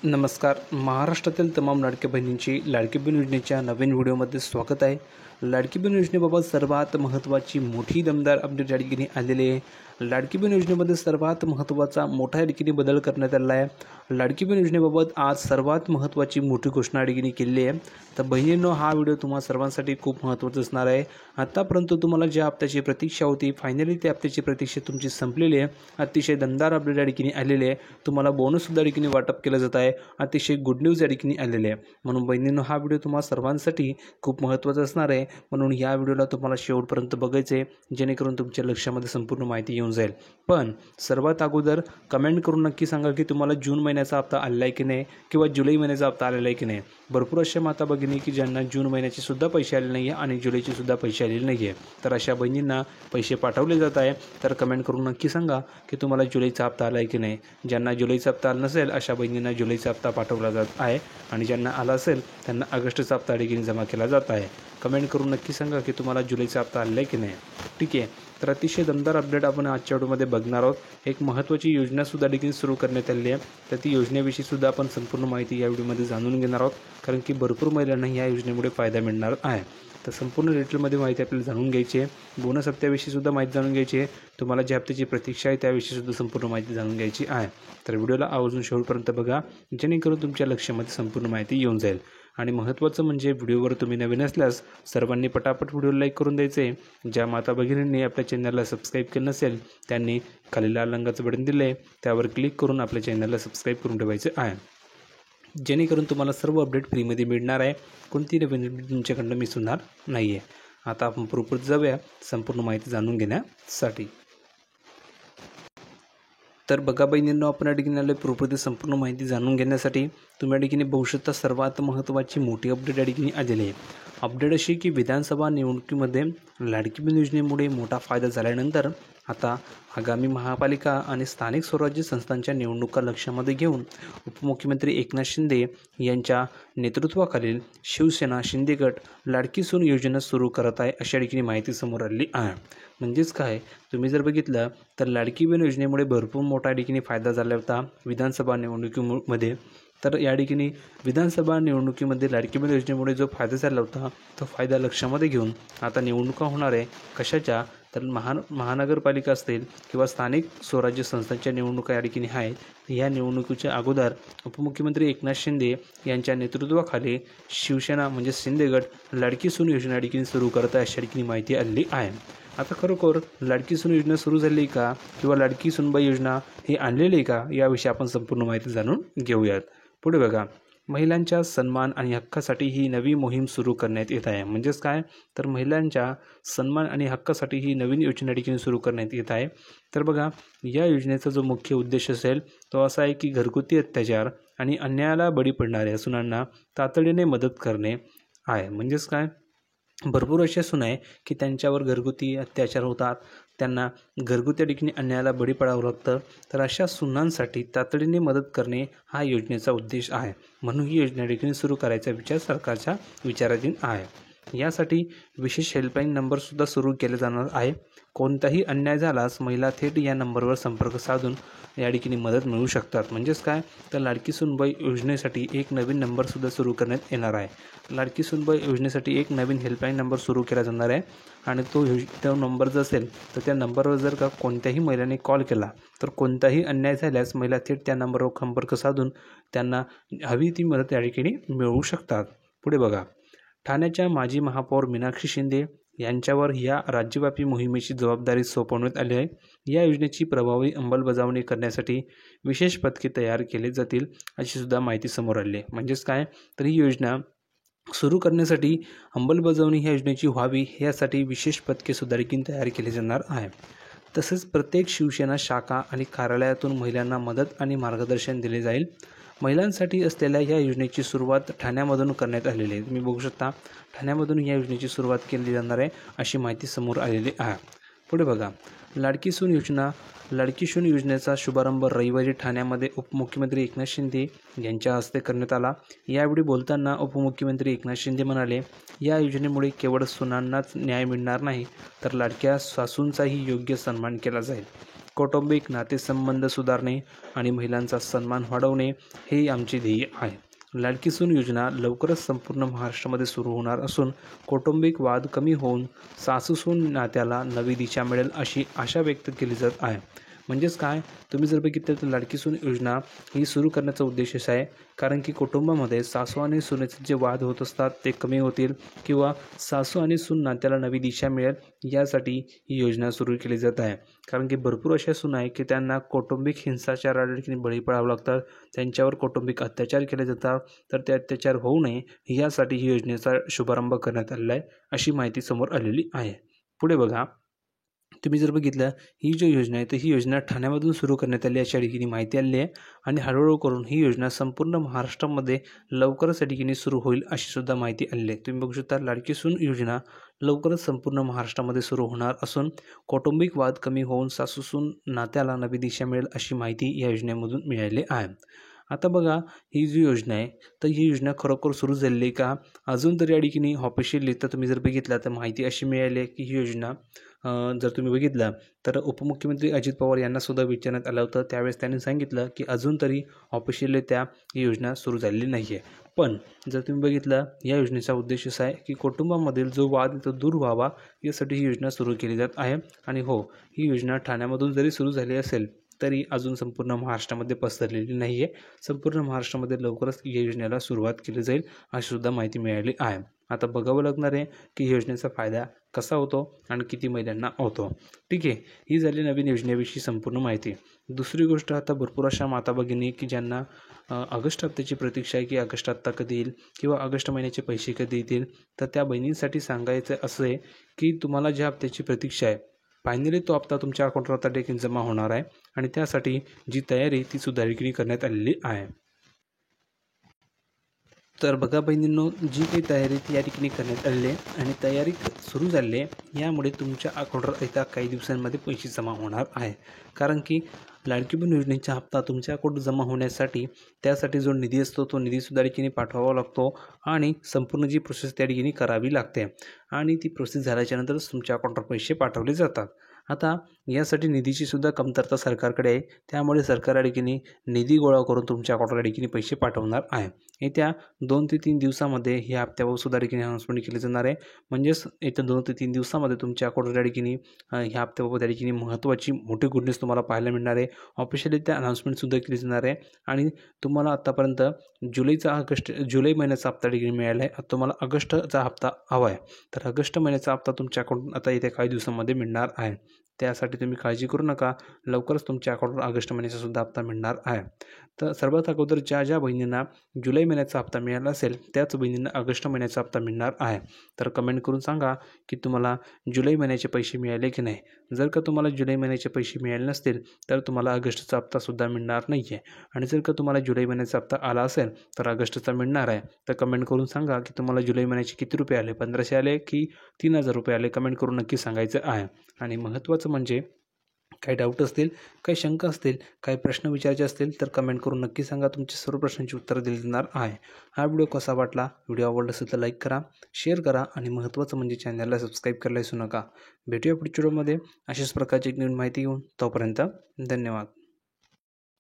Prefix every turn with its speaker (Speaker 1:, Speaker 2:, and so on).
Speaker 1: नमस्कार. महाराष्ट्रातील तमाम लाडक्या बहिणींची लाडकी बहीण योजनेच्या नवीन व्हिडिओमध्ये स्वागत आहे. लाडकी बहीण योजनेबाबत सर्वात महत्त्वाची मोठी दमदार अपडेट या ठिकाणी आलेली आहे. लाडकी बहीण योजनेमध्ये सर्वात महत्त्वाचा मोठा या ठिकाणी बदल करण्यात आलेला आहे. लाडकी बहीण योजनेबाबत आज सर्वात महत्त्वाची मोठी घोषणा या ठिकाणी केलेली आहे. तर बहिणींनो, हा व्हिडिओ तुम्हा सर्वांसाठी खूप महत्त्वाचा असणार आहे. आतापर्यंत तुम्हाला ज्या हप्त्याची प्रतीक्षा होती, फायनली त्या हप्त्याची प्रतीक्षा तुमची संपलेली आहे. अतिशय दमदार अपडेट या ठिकाणी आलेली आहे. तुम्हाला बोनससुद्धा या ठिकाणी वाटप केलं जात आहे. अतिशय गुड न्यूज या ठिकाणी आलेली आहे. म्हणून बहिणींनो, हा व्हिडिओ तुम्हा सर्वांसाठी खूप महत्त्वाचा असणार आहे. म्हणून या व्हिडिओला तुम्हाला शेवटपर्यंत बघायचं आहे, जेणेकरून तुमच्या लक्षामध्ये संपूर्ण माहिती येऊन जाईल. पण सर्वात अगोदर कमेंट करून नक्की सांगा की तुम्हाला जून महिन्याचा हप्ता आलेला आहे की नाही, किंवा जुलै महिन्याचा हप्ता आलेला आहे की नाही. भरपूर अशा माता भगिनी की ज्यांना जून महिन्याचे सुद्धा पैसे आले नाही आहे आणि जुलैचे सुद्धा पैसे आलेले नाही आहे. तर अशा बहिणींना पैसे पाठवले जात आहे. तर कमेंट करून नक्की सांगा की तुम्हाला जुलैचा हप्ता आला आहे की नाही. ज्यांना जुलैचा हप्ता आला नसेल अशा बहिणींना जुलैचा हप्ता पाठवला जात आहे, आणि ज्यांना आला असेल त्यांना ऑगस्टचा हप्ता देखील जमा केला जात आहे. कमेंट करून नक्की सांगा की तुम्हाला जुलैचा हप्ता आला आहे की नाही. ठीक आहे. तर अतिशय दमदार अपडेट आपण आजच्या व्हिडिओमध्ये बघणार आहोत. एक महत्त्वाची योजनासुद्धा देखील सुरू करण्यात आली आहे. तर ती योजनेविषयी सुद्धा आपण संपूर्ण माहिती या व्हिडिओमध्ये जाणून घेणार आहोत, कारण की भरपूर महिलांना या योजनेमुळे फायदा मिळणार आहे. तर संपूर्ण डिटेलमध्ये माहिती आपल्याला जाणून घ्यायची आहे. बोनस हप्त्याविषयी सुद्धा माहिती जाणून घ्यायची आहे. तुम्हाला ज्या हप्त्याची प्रतीक्षा आहे त्याविषयी सुद्धा संपूर्ण माहिती जाणून घ्यायची आहे. तर व्हिडिओला आवर्जून शेवटपर्यंत बघा, जेणेकरून तुमच्या लक्षामध्ये संपूर्ण माहिती येऊन जाईल. आणि महत्त्वाचं म्हणजे व्हिडिओवर तुम्ही नवीन असल्यास सर्वांनी पटापट व्हिडिओला लाईक करून द्यायचे. ज्या माता भगिनींनी आपल्या चॅनलला सबस्क्राईब केलं नसेल त्यांनी खाली लाल रंगाचं बटन दिलं आहे, त्यावर क्लिक करून आपल्या चॅनलला सबस्क्राईब करून ठेवायचं आहे, जेणेकरून तुम्हाला सर्व अपडेट फ्रीमध्ये मिळणार आहे. कोणती नवीन अपडेट तुमच्याकडनं मिस होणार नाही आहे. आता आपण पुढे जाऊया संपूर्ण माहिती जाणून घेण्यासाठी. तर बघा बहिणींनो, आपण या ठिकाणी आलो पूर्वपदी संपूर्ण माहिती जाणून घेण्यासाठी. तुम्ही या ठिकाणी बघू शकता सर्वात महत्त्वाची मोठी अपडेट या ठिकाणी आलेली आहे. अपडेट अशी की विधानसभा निवडणुकीमध्ये लाडकी बहीण योजनेमुळे मोठा फायदा झाल्यानंतर आता आगामी महापालिका आणि स्थानिक स्वराज्य संस्थांच्या निवडणुका लक्षामध्ये घेऊन उपमुख्यमंत्री एकनाथ शिंदे यांच्या नेतृत्वाखालील शिवसेना शिंदे गट लाडकी सून योजना सुरू करत आहे, अशा ठिकाणी माहिती समोर आलेली आहे. म्हणजेच काय, तुम्ही जर बघितलं तर लाडकी बहीण योजनेमुळे भरपूर मोठा ठिकाणी फायदा झाला होता विधानसभा निवडणुकीमध्ये. तर या ठिकाणी विधानसभा निवडणुकीमध्ये लाडकी बहीण योजनेमुळे जो फायदा झाला होता तो फायदा लक्षामध्ये घेऊन आता निवडणुका होणार आहे. कशाच्या? तर महानगरपालिका असतील किंवा स्थानिक स्वराज्य संस्थांच्या निवडणुका या ठिकाणी आहेत. या निवडणुकीच्या अगोदर उपमुख्यमंत्री एकनाथ शिंदे यांच्या नेतृत्वाखाली शिवसेना म्हणजे शिंदे गट लाडकी सून योजना या ठिकाणी सुरू करत आहे, अशा ठिकाणी माहिती आलेली आहे. आता खरोखर लाडकी सून योजना सुरू झाली का, किंवा लाडकी सूनबाई योजना ही आणलेली आहे का, याविषयी आपण संपूर्ण माहिती जाणून घेऊयात. पुढे बघा, महिलांच्या सन्मान आणि हक्कासाठी ही नवी मोहीम सुरू करण्यात येत आहे. म्हणजेच काय, तर महिलांच्या सन्मान आणि हक्कासाठी ही नवीन योजना ठिकाणी सुरू करण्यात येत आहे. तर बघा, या योजनेचा जो मुख्य उद्देश असेल तो असा आहे की घरगुती अत्याचार आणि अन्यायाला बळी पडणाऱ्या सुनांना तातडीने मदत करणे आहे. म्हणजेच काय, भरपूर अशा सून आहे की त्यांच्यावर घरगुती अत्याचार होतात, त्यांना घरगुती ठिकाणी अन्यायाला बळी पडावं लागतं. तर अशा सुनांसाठी तातडीने मदत करणे हा योजनेचा उद्देश आहे. म्हणून ही योजना ठिकाणी सुरू करायचा विचार सरकारच्या विचाराधीन आहे. यासाठी विशेष हेल्पलाईन नंबरसुद्धा सुरू केले जाणार आहे. कोणताही अन्याय झाल्यास महिला थेट या नंबरवर संपर्क साधून या ठिकाणी मदत मिळू शकतात. म्हणजेच काय, तर लाडकी सूनबाई योजनेसाठी एक नवीन नंबरसुद्धा सुरू करण्यात येणार आहे. लाडकी सूनबाई योजनेसाठी एक नवीन हेल्पलाईन नंबर सुरू केला जाणार आहे, आणि तो नंबर जर असेल तर त्या नंबरवर जर का कोणत्याही महिलाने कॉल केला तर कोणताही अन्याय झाल्यास महिला थेट त्या नंबरवर संपर्क साधून त्यांना हवी ती मदत या ठिकाणी मिळवू शकतात. पुढे बघा, ठाण्याच्या माजी महापौर मीनाक्षी शिंदे यांच्यावर या राज्यव्यापी मोहिमेची जबाबदारी सोपवण्यात आली आहे. या योजनेची प्रभावी अंमलबजावणी करण्यासाठी विशेष पथके तयार केले जातील, अशी सुद्धा माहिती समोर आली आहे. म्हणजेच काय, तर ही योजना सुरू करण्यासाठी अंमलबजावणी ह्या योजनेची व्हावी यासाठी विशेष पथके सुद्धा तयार केली जाणार आहे. तसेच प्रत्येक शिवसेना शाखा आणि कार्यालयातून महिलांना मदत आणि मार्गदर्शन दिले जाईल. महिलांसाठी असलेल्या या योजनेची सुरुवात ठाण्यामधून करण्यात आलेली आहे. तुम्ही बघू शकता, ठाण्यामधून या योजनेची सुरुवात केली जाणार आहे, अशी माहिती समोर आलेली आहे. पुढे बघा, लाडकी सून योजनेचा शुभारंभ रविवारी ठाण्यामध्ये उपमुख्यमंत्री एकनाथ शिंदे यांच्या हस्ते करण्यात आला. यावेळी बोलताना उपमुख्यमंत्री एकनाथ शिंदे म्हणाले, या योजनेमुळे केवळ सुनांनाच न्याय मिळणार नाही, तर लाडक्या सासूंचाही योग्य सन्मान केला जाईल. कौटुंबिक नातेसंबंध सुधारणे आणि महिलांचा सन्मान वाढवणे हे आमचे ध्येय आहे. लाडकी सून योजना लवकरच संपूर्ण महाराष्ट्रामध्ये सुरू होणार असून कौटुंबिक वाद कमी होऊन सासू-सून नात्याला नवी दिशा मिळेल अशी आशा व्यक्त केली जात आहे. म्हणजेच काय, तुम्ही जर बघितलं तर लाडकी सून योजना ही सुरू करण्याचा उद्देश असा आहे कारण की कुटुंबामध्ये सासू आणि सुनेचे जे वाद होत असतात ते कमी होतील किंवा सासू आणि सून नात्याला नवी दिशा मिळेल यासाठी ही योजना सुरू केली जात आहे. कारण की भरपूर अशा सून आहे की त्यांना कौटुंबिक हिंसाचाराला बळी पडावं लागतात, त्यांच्यावर कौटुंबिक अत्याचार केले जातात. तर ते अत्याचार होऊ नये यासाठी ही योजनेचा शुभारंभ करण्यात आलेला आहे अशी माहिती समोर आलेली आहे. पुढे बघा, तुम्ही जर बघितलं ही जी योजना आहे तर ही योजना ठाण्यामधून सुरू करण्यात आली अशा ठिकाणी माहिती आली आहे आणि हळूहळू करून ही योजना संपूर्ण महाराष्ट्रामध्ये लवकरच या ठिकाणी सुरू होईल अशी सुद्धा माहिती आली आहे. तुम्ही बघू शकता लाडकी सून योजना लवकरच संपूर्ण महाराष्ट्रामध्ये सुरू होणार असून कौटुंबिक वाद कमी होऊन सासू-सून नात्याला नवी दिशा मिळेल अशी माहिती या योजनेमधून मिळाली आहे. आता बघा, ही जी योजना आहे तर ही योजना खरोखर सुरू झालेली आहे का अजून तरी या ठिकाणी ऑफिशियली तर तुम्ही जर बघितलं तर माहिती अशी मिळाली आहे की ही योजना जर तुम्ही बघितलं तर उपमुख्यमंत्री अजित पवार यांना सुद्धा विचारण्यात आलं होतं. त्यावेळेस त्यांनी सांगितलं की अजून तरी ऑफिशियली ही योजना सुरू झालेली नाही आहे. पण जर तुम्ही बघितलं या योजनेचा उद्देश असा आहे की कुटुंबामधील जो वाद आहे तो दूर व्हावा यासाठी ही योजना सुरू केली जात आहे. आणि हो, ही योजना ठाण्यामधून जरी सुरू झाली असेल तरी अजून संपूर्ण महाराष्ट्रामध्ये पसरलेली नाही आहे. संपूर्ण महाराष्ट्रामध्ये लवकरच या योजनेला सुरुवात केली जाईल अशी सुद्धा माहिती मिळाली आहे. आता बघावं लागणार आहे की योजनेचा फायदा कसा होतो आणि किती महिलांना होतो. ठीक आहे, ही झाली नवीन योजनेविषयी संपूर्ण माहिती. दुसरी गोष्ट, आता भरपूर अशा माता भगिनी की ज्यांना ऑगस्ट हप्त्याची प्रतीक्षा आहे की ऑगस्ट हप्ता कधी येईल किंवा ऑगस्ट महिन्याचे पैसे कधी येतील, तर त्या बहिणींसाठी सांगायचं असं आहे की तुम्हाला ज्या हप्त्याची प्रतीक्षा आहे फायनली तो हप्ता तुमच्या अकाउंटवर आता देखील जमा होणार आहे आणि त्यासाठी जी तयारी ती सुद्धा करण्यात आलेली आहे. तर बघा बहिणींनो, जी काही तयारी ती या ठिकाणी करण्यात आलेली आहे आणि तयारी सुरू झाली आहे यामुळे तुमच्या अकाउंटवर येत्या काही दिवसांमध्ये पैसे जमा होणार आहे. कारण की लाडकी बहीण योजनेचा हप्ता तुमच्या अकाउंट जमा होण्यासाठी त्यासाठी जो निधी असतो तो निधीसुद्धा ठिकाणी पाठवावा लागतो आणि संपूर्ण जी प्रोसेस त्या ठिकाणी करावी लागते आणि ती प्रोसेस झाल्याच्यानंतरच तुमच्या अकाउंटवर पैसे पाठवले जातात. आता यासाठी निधीची सुद्धा कमतरता सरकारकडे आहे, त्यामुळे सरकार या ठिकाणी निधी गोळा करून तुमच्या अकाउंटला ठिकाणी पैसे पाठवणार आहे. येत्या 2 ते 3 दिवसामध्ये ह्या हप्त्यावर सुद्धा ठिकाणी अनाउन्समेंट केली जाणार आहे. म्हणजेच येत्या 2 ते 3 दिवसामध्ये तुमच्या अकाउंटला ठिकाणी ह्या हप्त्याबाबत त्या ठिकाणी महत्त्वाची मोठी गुड न्यूज तुम्हाला पाहायला मिळणार आहे. ऑफिशियली त्या अनाउन्समेंटसुद्धा केली जाणार आहे आणि तुम्हाला आत्तापर्यंत जुलै महिन्याचा हप्ता ठिकाणी मिळाला आहे. आता तुम्हाला ऑगस्टचा हप्ता हवा आहे, तर ऑगस्ट महिन्याचा हप्ता तुमच्या अकाउंट आता येत्या काही दिवसांमध्ये मिळणार आहे. त्यासाठी तुम्ही काळजी करू नका, लवकरच तुमच्या अकाउंटवर ऑगस्ट महिन्याचा सुद्धा हप्ता मिळणार आहे. तर सर्वात अगोदर ज्या बहिणींना जुलै महिन्याचा हप्ता मिळाला असेल त्याच बहिणींना ऑगस्ट महिन्याचा हप्ता मिळणार आहे. तर कमेंट करून सांगा की तुम्हाला जुलै महिन्याचे पैसे मिळाले की नाही. जर का तुम्हाला जुलै महिन्याचे पैसे मिळाले नसतील तर तुम्हाला ऑगस्टचा हप्तासुद्धा मिळणार नाही आहे आणि जर का तुम्हाला जुलै महिन्याचा हप्ता आला असेल तर ऑगस्टचा मिळणार आहे. तर कमेंट करून सांगा की तुम्हाला जुलै महिन्याचे किती रुपये आले, 1500 आले की 3000 रुपये आले. कमेंट करून नक्की सांगायचं आहे. आणि महत्त्वाचं म्हणजे काही डाऊट असतील, काही शंका असतील, काही प्रश्न विचारायचे असतील तर कमेंट करून नक्की सांगा. तुमच्या सर्व प्रश्नांची उत्तरं दिली जाणार आहे. हा व्हिडिओ कसा वाटला, व्हिडिओ आवडला असेल तर लाईक करा, शेअर करा आणि महत्त्वाचं म्हणजे चॅनलला सबस्क्राईब करायला विसरू नका. भेटूया पुढच्या व्हिडिओमध्ये अशाच प्रकारची एक नवीन माहिती घेऊन. तोपर्यंत धन्यवाद.